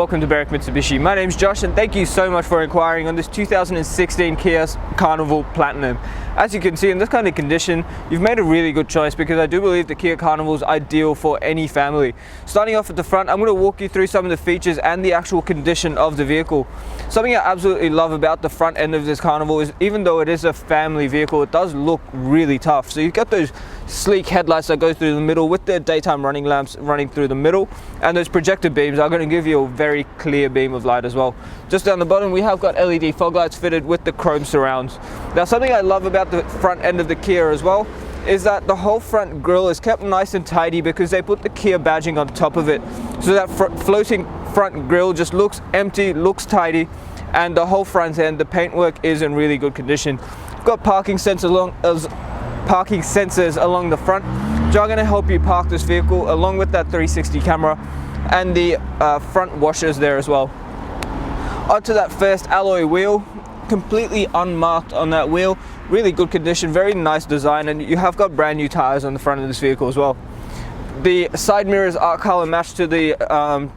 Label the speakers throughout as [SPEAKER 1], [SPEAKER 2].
[SPEAKER 1] welcome to Berwick Mitsubishi. My name's Josh and thank you so much for inquiring on this 2016 Kia Carnival Platinum. As you can see, in this kind of condition, you've made a really good choice because I do believe the Kia Carnival is ideal for any family. Starting off at the front, I'm going to walk you through some of the features and the actual condition of the vehicle. Something I absolutely love about the front end of this Carnival is even though it is a family vehicle, it does look really tough. So you've got those sleek headlights that go through the middle with their daytime running lamps running through the middle, and those projector beams are going to give you a very clear beam of light as well. Just down the bottom we have got LED fog lights fitted with the chrome surrounds. Now something I love about the front end of the Kia as well is that the whole front grille is kept nice and tidy because they put the Kia badging on top of it, so that floating front grille just looks empty, looks tidy, and the whole front end, the paintwork is in really good condition. We've got parking sensors along the front, which are going to help you park this vehicle, along with that 360 camera and the front washers there as well. Onto that first alloy wheel, completely unmarked on that wheel, really good condition, very nice design, and you have got brand new tires on the front of this vehicle as well. The side mirrors are color matched to the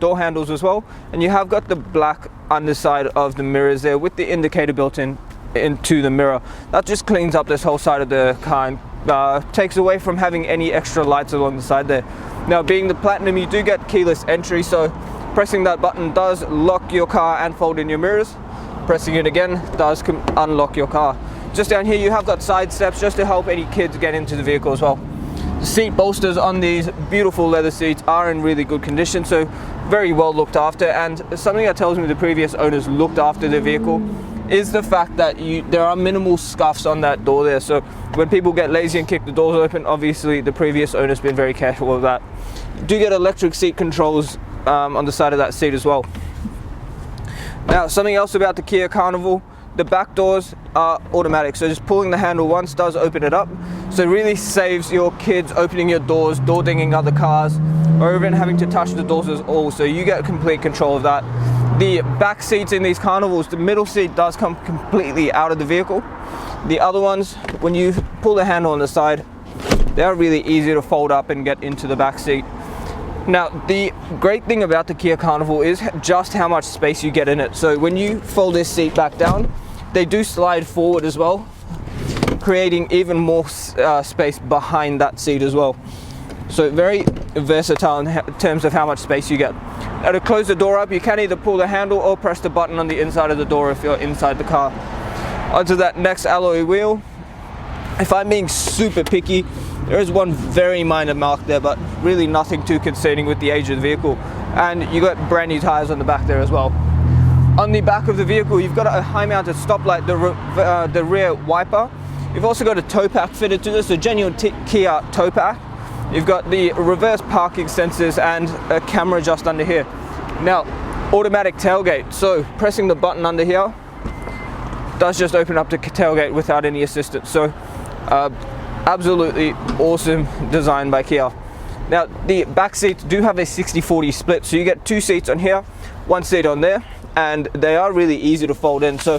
[SPEAKER 1] door handles as well, and you have got the black underside of the mirrors there with the indicator built into the mirror. That just cleans up this whole side of the car and takes away from having any extra lights along the side there. Now, being the Platinum, you do get keyless entry, so pressing that button does lock your car and fold in your mirrors. Pressing it again does unlock your car. Just down here you have got side steps just to help any kids get into the vehicle as well. The seat bolsters on these beautiful leather seats are in really good condition, so very well looked after, and something that tells me the previous owners looked after the vehicle is the fact that there are minimal scuffs on that door there, so when people get lazy and kick the doors open, obviously the previous owner's been very careful of that. You do get electric seat controls on the side of that seat as well. Now, something else about the Kia Carnival, the back doors are automatic, so just pulling the handle once does open it up, so it really saves your kids opening your doors, door dinging other cars, or even having to touch the doors at all, so you get complete control of that. The back seats in these Carnivals, the middle seat does come completely out of the vehicle. The other ones, when you pull the handle on the side, they are really easy to fold up and get into the back seat. Now, the great thing about the Kia Carnival is just how much space you get in it. So when you fold this seat back down, they do slide forward as well, creating even more space behind that seat as well. So very versatile in terms of how much space you get. Now, to close the door up, you can either pull the handle or press the button on the inside of the door if you're inside the car. Onto that next alloy wheel. If I'm being super picky, there is one very minor mark there, but really nothing too concerning with the age of the vehicle. And you got brand new tires on the back there as well. On the back of the vehicle, you've got a high-mounted stoplight, the rear wiper. You've also got a tow pack fitted to this, a genuine Kia tow pack. You've got the reverse parking sensors and a camera just under here. Now, automatic tailgate. So pressing the button under here does just open up the tailgate without any assistance. So absolutely awesome design by Kia. Now, the back seats do have a 60-40 split, so you get two seats on here, one seat on there, and they are really easy to fold in. So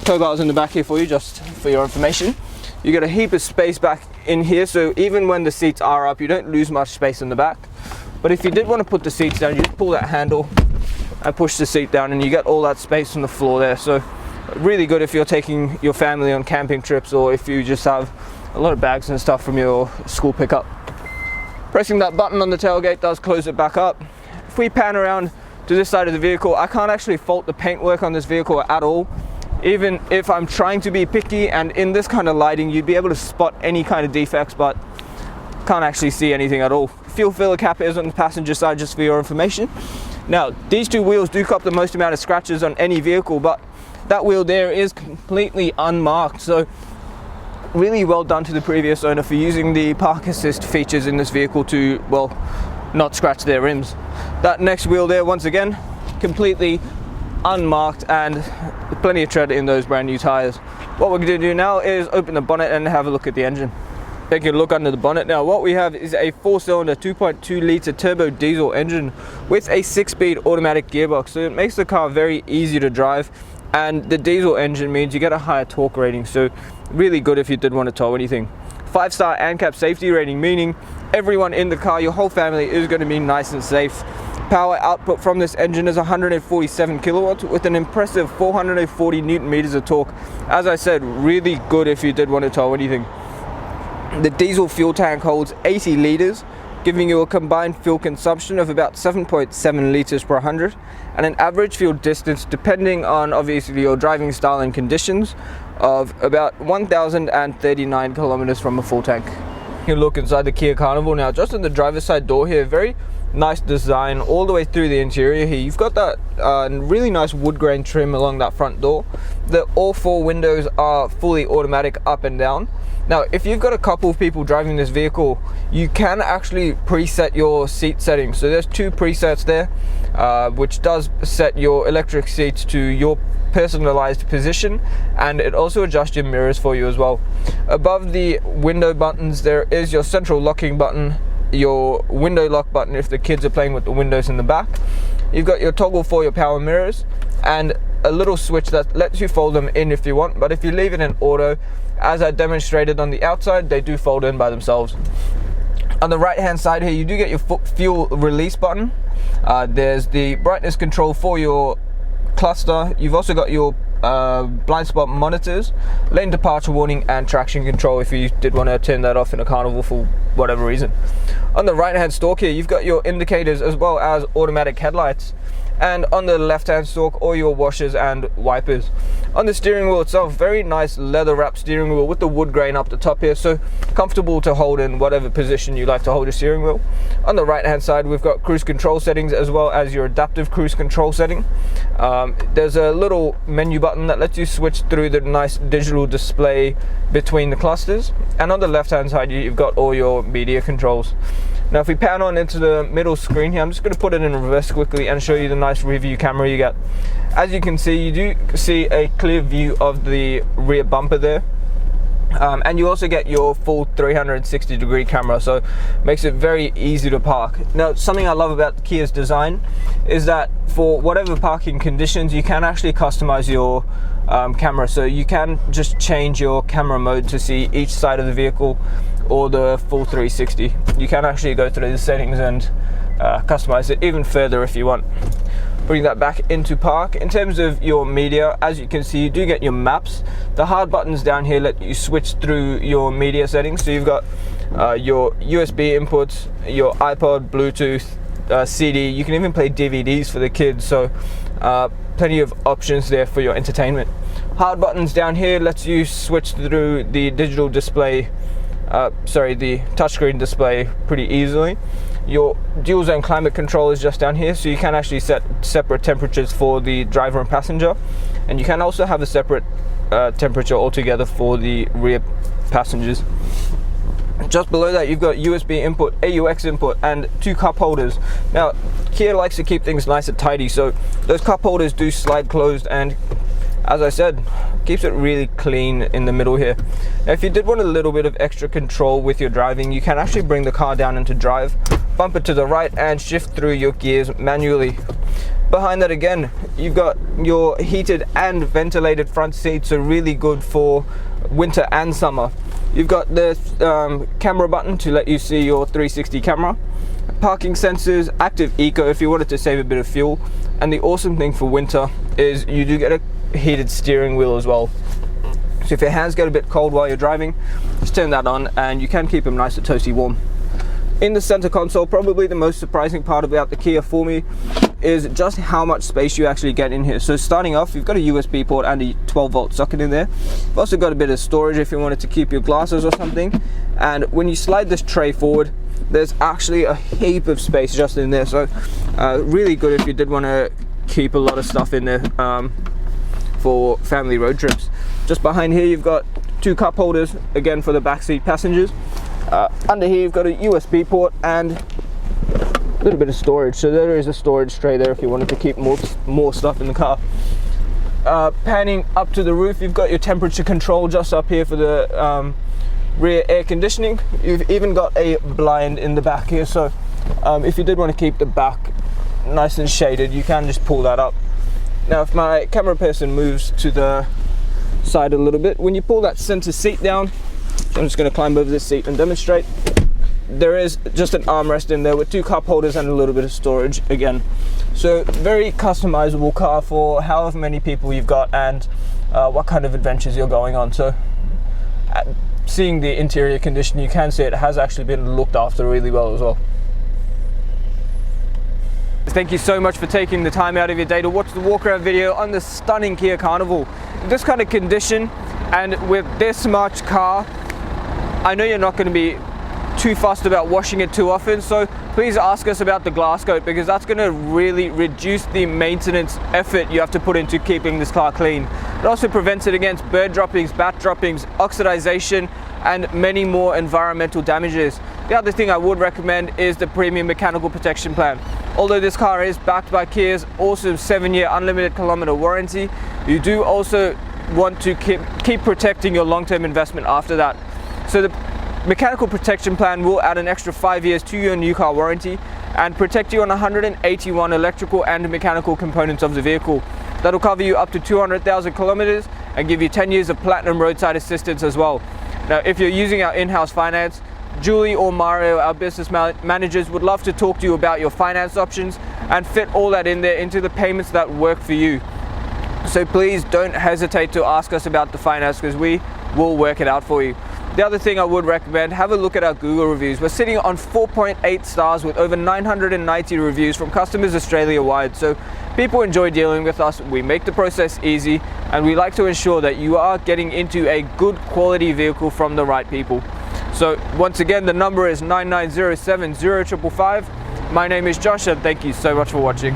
[SPEAKER 1] tow bars in the back here for you, just for your information. You get a heap of space back in here, so even when the seats are up, you don't lose much space in the back. But if you did want to put the seats down, you just pull that handle and push the seat down, and you get all that space on the floor there. So really good if you're taking your family on camping trips, or if you just have a lot of bags and stuff from your school pickup. Pressing that button on the tailgate does close it back up. If we pan around to this side of the vehicle, I can't actually fault the paintwork on this vehicle at all. Even if I'm trying to be picky, and in this kind of lighting you'd be able to spot any kind of defects, but can't actually see anything at all. Fuel filler cap is on the passenger side, just for your information. Now, these two wheels do cop the most amount of scratches on any vehicle, but that wheel there is completely unmarked, so really well done to the previous owner for using the park assist features in this vehicle to, well, not scratch their rims. That next wheel there, once again, completely unmarked and plenty of tread in those brand new tires. What we're going to do now is open the bonnet and have a look at the engine. Taking a look under the bonnet now, what we have is a 4-cylinder 2.2 litre turbo diesel engine with a 6-speed automatic gearbox, so it makes the car very easy to drive, and the diesel engine means you get a higher torque rating, so really good if you did want to tow anything. 5-star ANCAP safety rating, meaning everyone in the car, your whole family, is going to be nice and safe. Power output from this engine is 147 kilowatts with an impressive 440 newton meters of torque. As I said, really good if you did want to tow anything. The diesel fuel tank holds 80 liters, giving you a combined fuel consumption of about 7.7 liters per 100 and an average fuel distance, depending on obviously your driving style and conditions, of about 1,039 kilometers from a full tank. You look inside the Kia Carnival now, just on the driver's side door here, very nice design all the way through the interior here. You've got that really nice wood grain trim along that front door. All 4 windows are fully automatic up and down. Now, if you've got a couple of people driving this vehicle, you can actually preset your seat settings. So there's 2 presets there, which does set your electric seats to your personalized position, and it also adjusts your mirrors for you as well. Above the window buttons, there is your central locking button, your window lock button if the kids are playing with the windows in the back. You've got your toggle for your power mirrors and a little switch that lets you fold them in if you want, but if you leave it in auto, as I demonstrated on the outside, they do fold in by themselves. On the right hand side here, you do get your fuel release button. There's the brightness control for your cluster. You've also got your blind spot monitors, lane departure warning, and traction control if you did want to turn that off in a Carnival for whatever reason. On the right hand stalk here, you've got your indicators as well as automatic headlights, and on the left hand stalk, all your washers and wipers. On the steering wheel itself, very nice leather wrapped steering wheel with the wood grain up the top here, so comfortable to hold in whatever position you like to hold your steering wheel. On the right hand side, we've got cruise control settings as well as your adaptive cruise control setting. There's a little menu button that lets you switch through the nice digital display between the clusters, and on the left hand side you've got all your media controls. Now if we pan on into the middle screen here, I'm just going to put it in reverse quickly and show you the nice rear view camera you get. As you can see, you do see a clear view of the rear bumper there. And you also get your full 360-degree camera, so makes it very easy to park. Now, something I love about Kia's design is that for whatever parking conditions, you can actually customize your camera. So you can just change your camera mode to see each side of the vehicle or the full 360. You can actually go through the settings and customize it even further if you want. Bring that back into park. In terms of your media, as you can see, you do get your maps. The hard buttons down here let you switch through your media settings. So you've got your USB inputs, your iPod, Bluetooth, CD. You can even play DVDs for the kids, so plenty of options there for your entertainment. Hard buttons down here lets you switch through the digital display, the touchscreen display pretty easily. Your dual zone climate control is just down here, so you can actually set separate temperatures for the driver and passenger, and you can also have a separate temperature altogether for the rear passengers. Just below that, you've got USB input, AUX input, and 2 cup holders. Now, Kia likes to keep things nice and tidy, so those cup holders do slide closed, and as I said, keeps it really clean in the middle here. Now, if you did want a little bit of extra control with your driving, you can actually bring the car down into drive, bump it to the right, and shift through your gears manually. Behind that again, you've got your heated and ventilated front seats, so really good for winter and summer. You've got the camera button to let you see your 360 camera, parking sensors, active eco if you wanted to save a bit of fuel, and the awesome thing for winter is you do get a heated steering wheel as well. So if your hands get a bit cold while you're driving, just turn that on and you can keep them nice and toasty warm. In the center console, probably the most surprising part about the Kia for me is just how much space you actually get in here. So starting off, you've got a USB port and a 12-volt socket in there. You've also got a bit of storage if you wanted to keep your glasses or something. And when you slide this tray forward, there's actually a heap of space just in there. So really good if you did want to keep a lot of stuff in there for family road trips. Just behind here, you've got 2 cup holders, again for the backseat passengers. Under here, you've got a USB port and a little bit of storage. So there is a storage tray there if you wanted to keep more stuff in the car. Panning up to the roof, you've got your temperature control just up here for the rear air conditioning. You've even got a blind in the back here, so if you did want to keep the back nice and shaded, you can just pull that up. Now if my camera person moves to the side a little bit, when you pull that center seat down, so I'm just going to climb over this seat and demonstrate. there is just an armrest in there with 2 cup holders and a little bit of storage again. So very customizable car for however many people you've got and what kind of adventures you're going on. So seeing the interior condition, you can see it has actually been looked after really well as well. Thank you so much for taking the time out of your day to watch the walk around video on the stunning Kia Carnival. In this kind of condition and with this much car, I know you're not going to be too fussed about washing it too often, so please ask us about the glass coat, because that's going to really reduce the maintenance effort you have to put into keeping this car clean. It also prevents it against bird droppings, bat droppings, oxidization, and many more environmental damages. The other thing I would recommend is the premium mechanical protection plan. Although this car is backed by Kia's awesome 7-year unlimited kilometer warranty, you do also want to keep protecting your long-term investment after that. So the mechanical protection plan will add an extra 5 years to your new car warranty and protect you on 181 electrical and mechanical components of the vehicle. That'll cover you up to 200,000 kilometers and give you 10 years of platinum roadside assistance as well. Now, if you're using our in-house finance, Julie or Mario, our business managers, would love to talk to you about your finance options and fit all that in there into the payments that work for you. So please don't hesitate to ask us about the finance, because we will work it out for you. The other thing I would recommend, have a look at our Google reviews. We're sitting on 4.8 stars with over 990 reviews from customers Australia-wide. So people enjoy dealing with us. We make the process easy, and we like to ensure that you are getting into a good quality vehicle from the right people. So once again, the number is 99070555. My name is Josh, and thank you so much for watching.